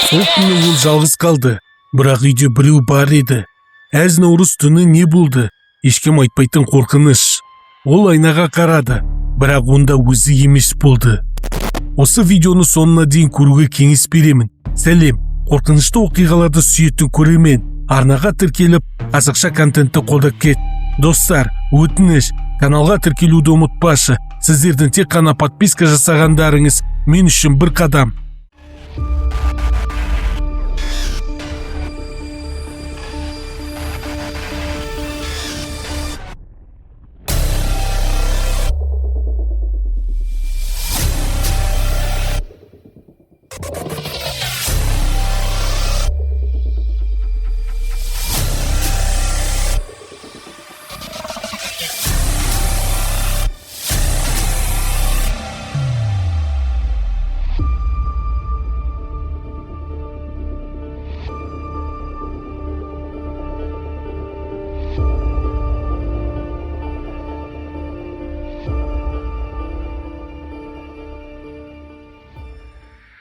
Сол күні ол жалғыз қалды, бірақ үйде біреу бар еді. Әз Наурыз түні не болды? Ешкім айтпайтын қорқыныш. Ол айнаға қарады, бірақ онда өзі емес болды. Осы видеоны соңына дейін көруге кеңес беремін. Сәлем, қорқынышты оқиғаларды сүйетін көрермен. Арнаға тіркеліп, қазақша контентті қолдап кет. Достар, өтініш, каналға тіркелуді ұмытпашы. Сіздердің тек қана подписка жасағандарыңыз мен үшін бір қадам.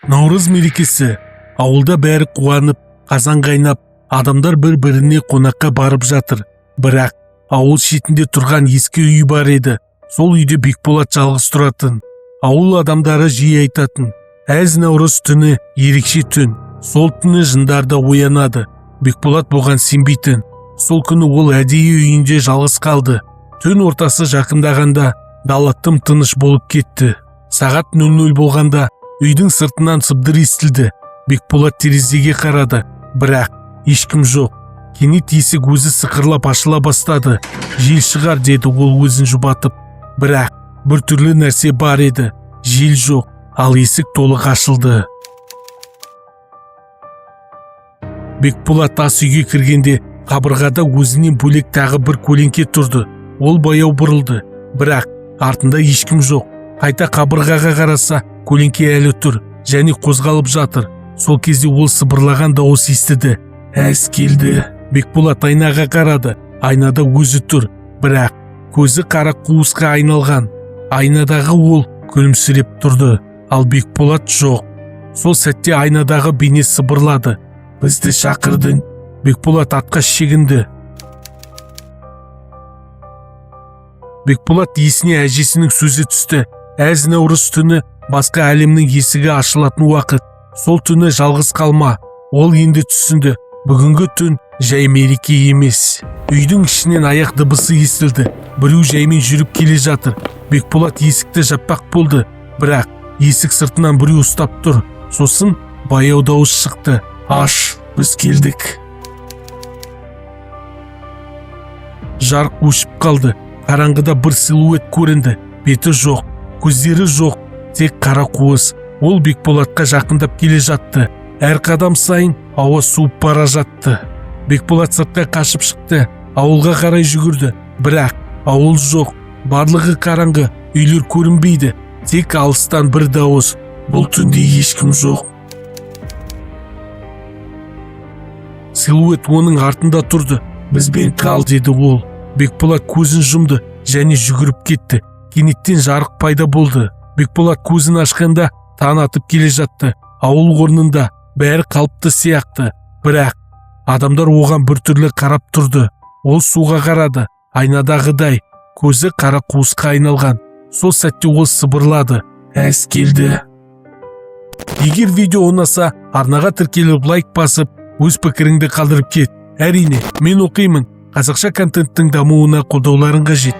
Наурыз мерекесі. Ауылда бәрі қуанып, қазан қайнап, адамдар бір-біріне қонаққа барып жатыр. Бірақ ауыл шетінде тұрған ескі үй бар еді. Сол үйде Бекболат жалғыз тұратын. Ауыл адамдары жиі айтатын: әз Наурыз түні ерекше түн. Сол түні жындар да оянады. Бекболат бұған сенбейтін. Сол күні ол әдейі үйінде жалғыз қалды. Түн ортасы жақындағанда дала тым-тыныш болып кетті. Сағат 00 болғанда үйдің сыртынан сыбдыр естілді. Бекболат терезеге қарады, бірақ ешкім жоқ. Кенет есік өзі сықырлап ашыла бастады. Жел шығар деді ол өзін жұбатып. Бірақ бір түрлі нәрсе бар еді. Жел жоқ, ал есік толық ашылды. Бекболат ас үйге кіргенде қабырғада өзінен бөлек тағы бір көлеңке тұрды. Ол баяу бұрылды, бірақ артында ешкім жоқ. Қайта қабырғаға қараса, көлеңке әлі тұр және қозғалып жатыр. Сол кезде ол сыбырлаған дауыс естіді. Әз келді. Бекболат айнаға қарады. Айнада өзі тұр, бірақ көзі қара қуысқа айналған. Айнадағы ол күлімсіреп тұрды, ал Бекболат жоқ. Сол сәтте айнадағы бейне сыбырлады: бізді шақырдың. Бекболат атқа шегінді. Бекболат есіне әжесінің сөзі түсті. Әз Наурыз түні басқа әлемнің есігі ашылатын уақыт. Сол түні жалғыз қалма. Ол енді түсінді. Бүгінгі түн жай мереке емес. Үйдің ішінен аяқ дыбысы естілді. Біреу жаймен жүріп келе жатыр. Бекболат есікті жаппақ болды, бірақ есік сыртынан біреу ұстап тұр. Сосын баяу дауыс шықты: аш, біз келдік. Жарық өшіп қалды. Қараңғыда бір силуэт көрінді. Беті жоқ, көздері жоқ, тек қара қуыс. Ол Бекболатқа жақындап келе жатты. Әр қадам сайын ауа суып бара жатты. Бекболат сыртқа қашып шықты. Ауылға қарай жүгірді, бірақ ауыл жоқ. Барлығы қараңғы, үйлер көрінбейді. Тек алыстан бір дауыс: бұл түнде ешкім жоқ. Силуэт оның артында тұрды. Бізбен қал, деді ол. Бекболат көзін жұмды және жүгіріп кетті. Кенеттен жарық пайда болды. Бекболат көзін ашқанда таң атып келе жатты. Ауыл орнында бәрі қалыпты сияқты, бірақ адамдар оған бір түрлі қарап тұрды. Ол суға қарады. Айнадағыдай көзі қара қуысқа айналған. Сол сәтте ол сыбырлады: әз келді. Егер видео ұнаса, арнаға тіркеліп лайк басып, өз пікіріңді қалдырып кет. Әрине, мен оқимын. Қазақша контенттің дамуына қолдауларың қажет.